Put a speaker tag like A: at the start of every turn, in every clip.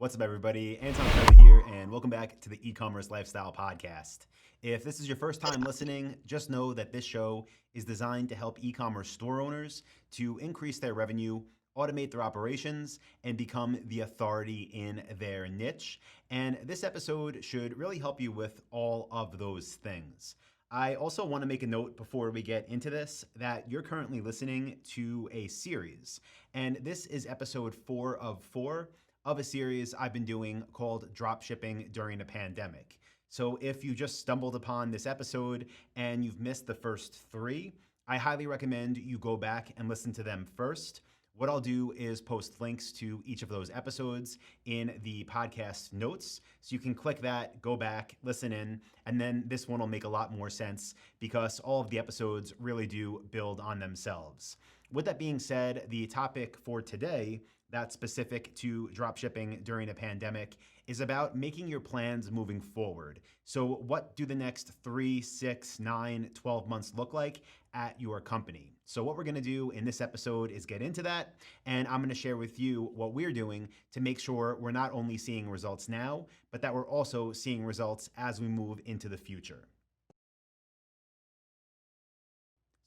A: What's up, everybody? Anton Kraly here, and welcome back to the eCommerce Lifestyle Podcast. If this is your first time listening, just know that this show is designed to help e-commerce store owners to increase their revenue, automate their operations, and become the authority in their niche. And this episode should really help you with all of those things. I also want to make a note before we get into this that you're currently listening to a series, and this is episode 4 of 4 of a series I've been doing called Dropshipping during the pandemic. So if you just stumbled upon this episode and you've missed the first 3, I highly recommend you go back and listen to them first. What I'll do is post links to each of those episodes in the podcast notes. So you can click that, go back, listen in, and then this one will make a lot more sense because all of the episodes really do build on themselves. With that being said, the topic for today that's specific to dropshipping during a pandemic is about making your plans moving forward. So what do the next 3, 6, 9, 12 months look like at your company? So what we're gonna do in this episode is get into that, and I'm gonna share with you what we're doing to make sure we're not only seeing results now, but that we're also seeing results as we move into the future.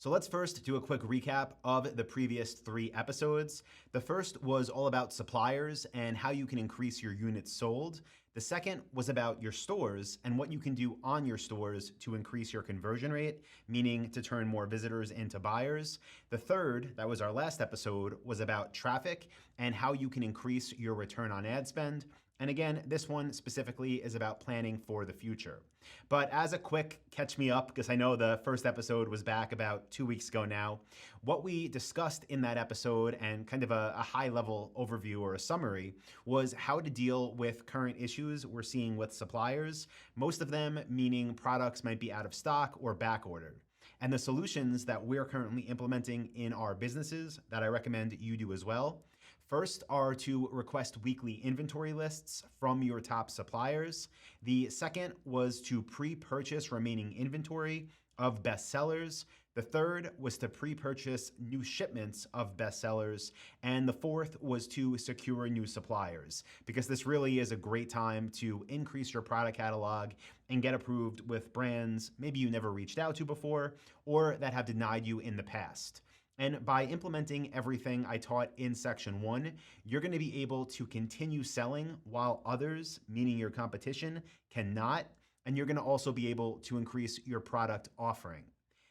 A: So let's first do a quick recap of the previous 3 episodes. The first was all about suppliers and how you can increase your units sold. The second was about your stores and what you can do on your stores to increase your conversion rate, meaning to turn more visitors into buyers. The third, that was our last episode, was about traffic and how you can increase your return on ad spend. And again, this one specifically is about planning for the future. But as a quick catch me up, because I know the first episode was back about 2 weeks ago now, what we discussed in that episode and kind of a high level overview or a summary was how to deal with current issues we're seeing with suppliers, most of them meaning products might be out of stock or back ordered. And the solutions that we're currently implementing in our businesses that I recommend you do as well. First are to request weekly inventory lists from your top suppliers. The second was to pre-purchase remaining inventory of best sellers. The third was to pre-purchase new shipments of best sellers. And the fourth was to secure new suppliers, because this really is a great time to increase your product catalog and get approved with brands maybe you never reached out to before or that have denied you in the past. And by implementing everything I taught in section 1, you're going to be able to continue selling while others, meaning your competition, cannot. And you're going to also be able to increase your product offering.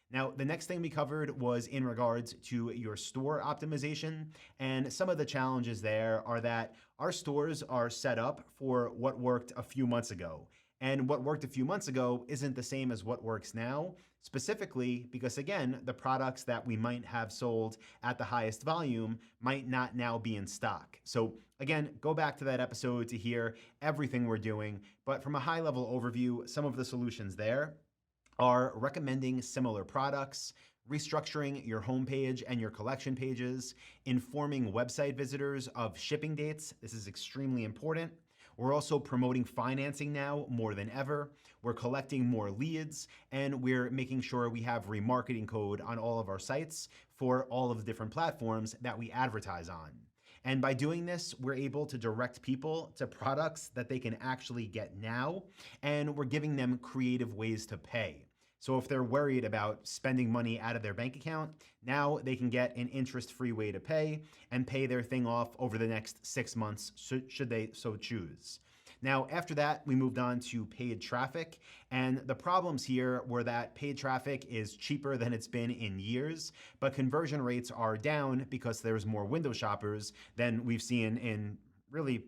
A: Now, the next thing we covered was in regards to your store optimization. And some of the challenges there are that our stores are set up for what worked a few months ago. And what worked a few months ago isn't the same as what works now, specifically because, again, the products that we might have sold at the highest volume might not now be in stock. So again, go back to that episode to hear everything we're doing. But from a high level overview, some of the solutions there are recommending similar products, restructuring your homepage and your collection pages, informing website visitors of shipping dates. This is extremely important. We're also promoting financing now more than ever. We're collecting more leads, and we're making sure we have remarketing code on all of our sites for all of the different platforms that we advertise on. And by doing this, we're able to direct people to products that they can actually get now, and we're giving them creative ways to pay. So if they're worried about spending money out of their bank account, now they can get an interest-free way to pay and pay their thing off over the next 6 months, should they so choose. Now, after that, we moved on to paid traffic. And the problems here were that paid traffic is cheaper than it's been in years, but conversion rates are down because there's more window shoppers than we've seen in really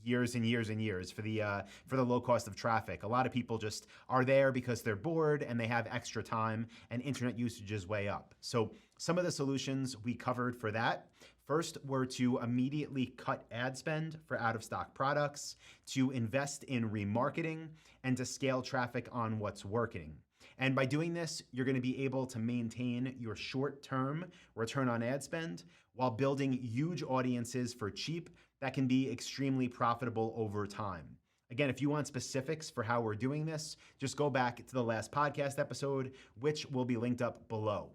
A: years and years and years for the low cost of traffic. A lot of people just are there because they're bored and they have extra time and internet usage is way up. So some of the solutions we covered for that. First were to immediately cut ad spend for out of stock products, to invest in remarketing, and to scale traffic on what's working. And by doing this, you're going to be able to maintain your short-term return on ad spend while building huge audiences for cheap that can be extremely profitable over time. Again, if you want specifics for how we're doing this, just go back to the last podcast episode, which will be linked up below.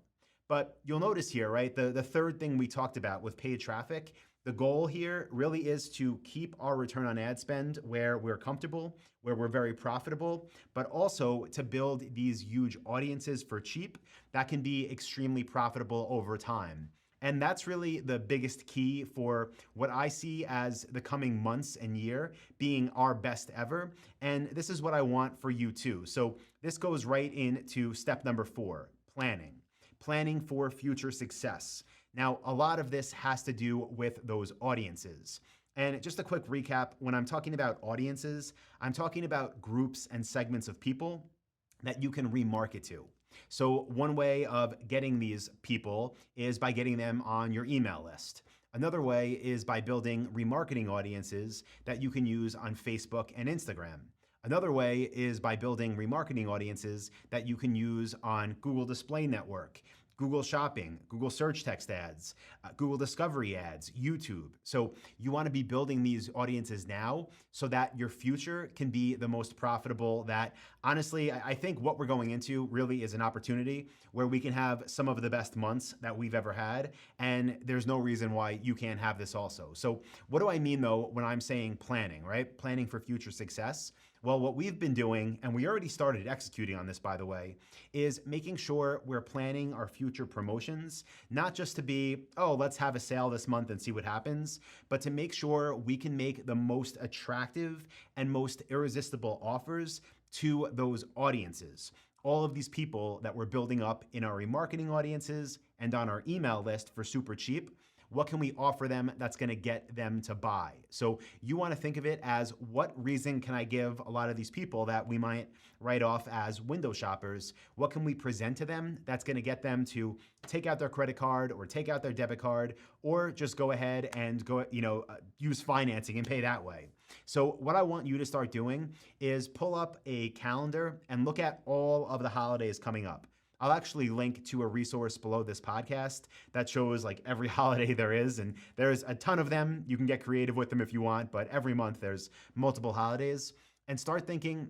A: But you'll notice here, right, the third thing we talked about with paid traffic The goal here really is to keep our return on ad spend where we're comfortable, where we're very profitable, but also to build these huge audiences for cheap that can be extremely profitable over time. And that's really the biggest key for what I see as the coming months and year being our best ever. And this is what I want for you too. So this goes right into step number 4, planning. Planning for future success. Now, a lot of this has to do with those audiences. And just a quick recap, when I'm talking about audiences, I'm talking about groups and segments of people that you can remarket to. So one way of getting these people is by getting them on your email list. Another way is by building remarketing audiences that you can use on Facebook and Instagram. Another way is by building remarketing audiences that you can use on Google Display Network, Google Shopping, Google Search Text Ads, Google Discovery Ads, YouTube. So you want to be building these audiences now so that your future can be the most profitable. That honestly, I think what we're going into really is an opportunity where we can have some of the best months that we've ever had. And there's no reason why you can't have this also. So what do I mean though when I'm saying planning, right? Planning for future success. Well, what we've been doing, and we already started executing on this, by the way, is making sure we're planning our future promotions, not just to be, oh, let's have a sale this month and see what happens, but to make sure we can make the most attractive and most irresistible offers to those audiences. All of these people that we're building up in our remarketing audiences and on our email list for super cheap. What can we offer them that's going to get them to buy? So you want to think of it as, what reason can I give a lot of these people that we might write off as window shoppers? What can we present to them that's going to get them to take out their credit card or take out their debit card, or just go ahead and use financing and pay that way? So what I want you to start doing is pull up a calendar and look at all of the holidays coming up. I'll actually link to a resource below this podcast that shows like every holiday there is, and there's a ton of them. You can get creative with them if you want, but every month there's multiple holidays. And start thinking,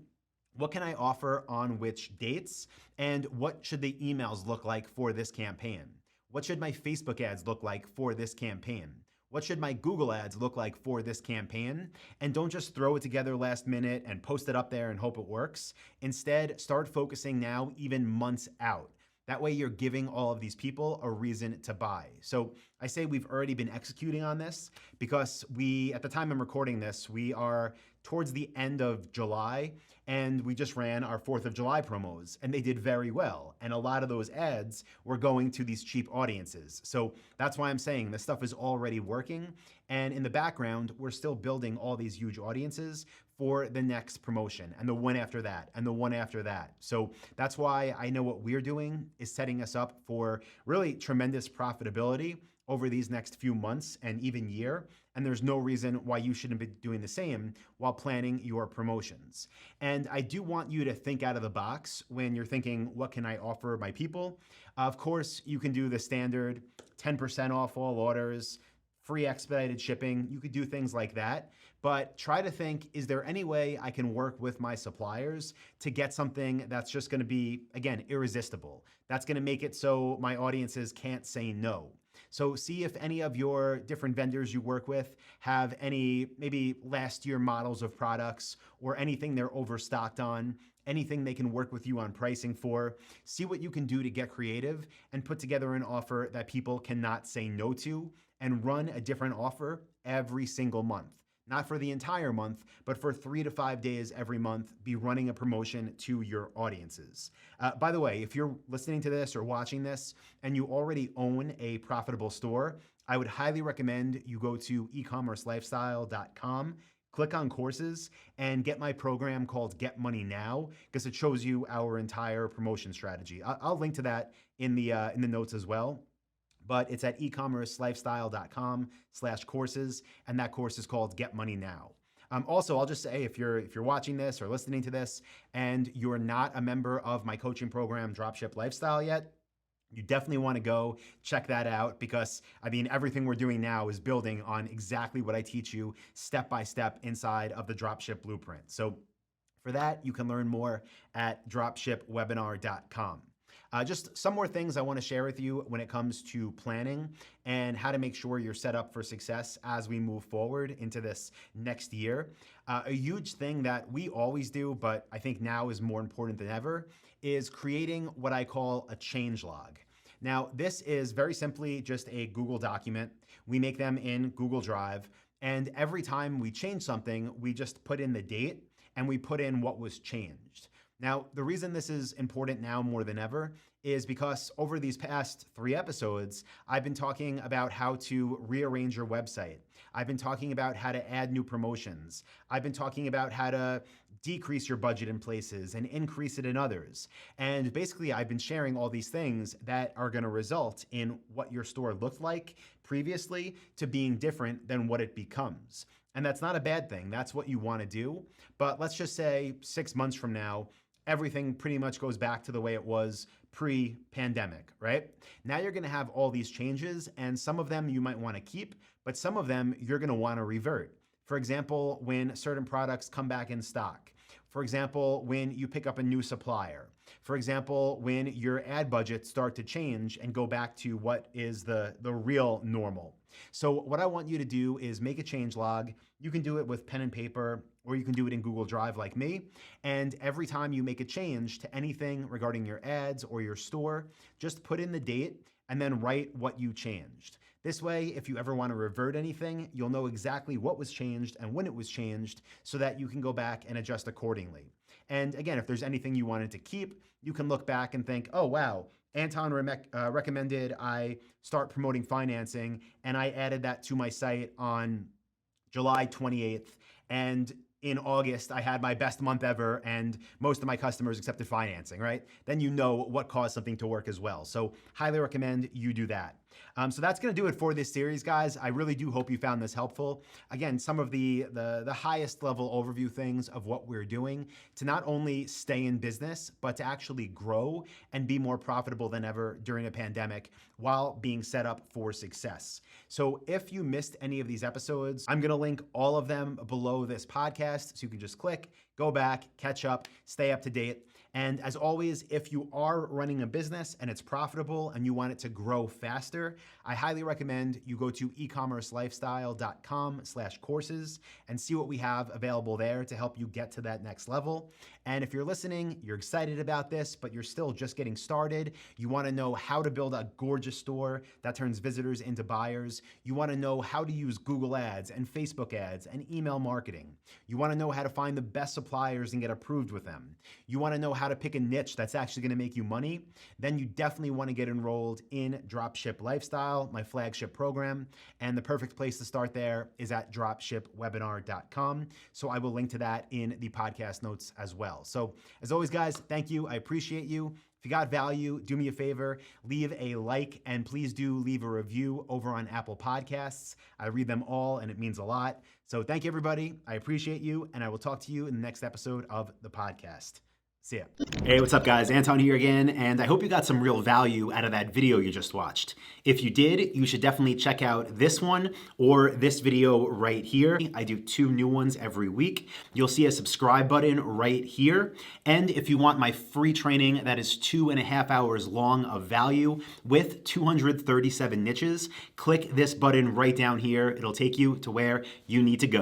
A: what can I offer on which dates, and what should the emails look like for this campaign? What should my Facebook ads look like for this campaign? What should my Google ads look like for this campaign? And don't just throw it together last minute and post it up there and hope it works. Instead, start focusing now, even months out. That way you're giving all of these people a reason to buy. So I say we've already been executing on this because at the time I'm recording this, we are towards the end of July, and we just ran our 4th of July promos, and they did very well. And a lot of those ads were going to these cheap audiences. So that's why I'm saying this stuff is already working. And in the background, we're still building all these huge audiences for the next promotion, and the one after that, and the one after that. So that's why I know what we're doing is setting us up for really tremendous profitability over these next few months and even year. And there's no reason why you shouldn't be doing the same while planning your promotions. And I do want you to think out of the box when you're thinking, what can I offer my people? Of course, you can do the standard 10% off all orders, free expedited shipping. You could do things like that. But try to think, is there any way I can work with my suppliers to get something that's just going to be, again, irresistible? That's going to make it so my audiences can't say no. So see if any of your different vendors you work with have any maybe last year models of products or anything they're overstocked on, anything they can work with you on pricing for. See what you can do to get creative and put together an offer that people cannot say no to, and run a different offer every single month. Not for the entire month, but for 3 to 5 days every month, be running a promotion to your audiences. By the way, if you're listening to this or watching this and you already own a profitable store, I would highly recommend you go to eCommerceLifestyle.com, click on courses, and get my program called Get Money Now, because it shows you our entire promotion strategy. I'll link to that in the notes as well. But it's at ecommercelifestyle.com/courses, and that course is called Get Money Now. Also, I'll just say, if you're watching this or listening to this and you're not a member of my coaching program, Dropship Lifestyle, yet, you definitely want to go check that out, because everything we're doing now is building on exactly what I teach you step by step inside of the Dropship Blueprint. So for that, you can learn more at dropshipwebinar.com. Just some more things I want to share with you when it comes to planning and how to make sure you're set up for success as we move forward into this next year. A huge thing that we always do, but I think now is more important than ever, is creating what I call a change log. Now, this is very simply just a Google document. We make them in Google Drive, and every time we change something, we just put in the date and we put in what was changed. Now, the reason this is important now more than ever is because over these past 3 episodes, I've been talking about how to rearrange your website. I've been talking about how to add new promotions. I've been talking about how to decrease your budget in places and increase it in others. And basically, I've been sharing all these things that are going to result in what your store looked like previously to being different than what it becomes. And that's not a bad thing. That's what you want to do. But let's just say 6 months from now, everything pretty much goes back to the way it was pre-pandemic, right? Now you're going to have all these changes, and some of them you might want to keep, but some of them you're going to want to revert. For example, when certain products come back in stock. For example, when you pick up a new supplier. For example, when your ad budgets start to change and go back to what is the real normal. So what I want you to do is make a change log. You can do it with pen and paper, or you can do it in Google Drive like me. And every time you make a change to anything regarding your ads or your store, just put in the date and then write what you changed. This way, if you ever want to revert anything, you'll know exactly what was changed and when it was changed so that you can go back and adjust accordingly. And again, if there's anything you wanted to keep, you can look back and think, oh, wow, Anton recommended I start promoting financing, and I added that to my site on July 28th. And in August, I had my best month ever, and most of my customers accepted financing, right? Then you know what caused something to work as well. So highly recommend you do that. So that's going to do it for this series, guys. I really do hope you found this helpful. Again, some of the highest level overview things of what we're doing to not only stay in business, but to actually grow and be more profitable than ever during a pandemic while being set up for success. So if you missed any of these episodes, I'm going to link all of them below this podcast. So you can just click, go back, catch up, stay up to date. And as always, if you are running a business and it's profitable and you want it to grow faster, I highly recommend you go to ecommercelifestyle.com/courses and see what we have available there to help you get to that next level. And if you're listening, you're excited about this, but you're still just getting started, you want to know how to build a gorgeous store that turns visitors into buyers, you want to know how to use Google ads and Facebook ads and email marketing, you want to know how to find the best suppliers and get approved with them, you want to know how to pick a niche that's actually going to make you money, then you definitely want to get enrolled in Dropship Lifestyle, my flagship program. And the perfect place to start there is at dropshipwebinar.com. So I will link to that in the podcast notes as well. So as always, guys, thank you. I appreciate you. If you got value, do me a favor, leave a like, and please do leave a review over on Apple Podcasts. I read them all, and it means a lot. So thank you, everybody. I appreciate you, and I will talk to you in the next episode of the podcast. See ya. Hey, what's up, guys? Anton here again, and I hope you got some real value out of that video you just watched. If you did, you should definitely check out this one or this video right here. I do 2 new ones every week. You'll see a subscribe button right here. And if you want my free training that is 2.5 hours long of value with 237 niches, click this button right down here. It'll take you to where you need to go.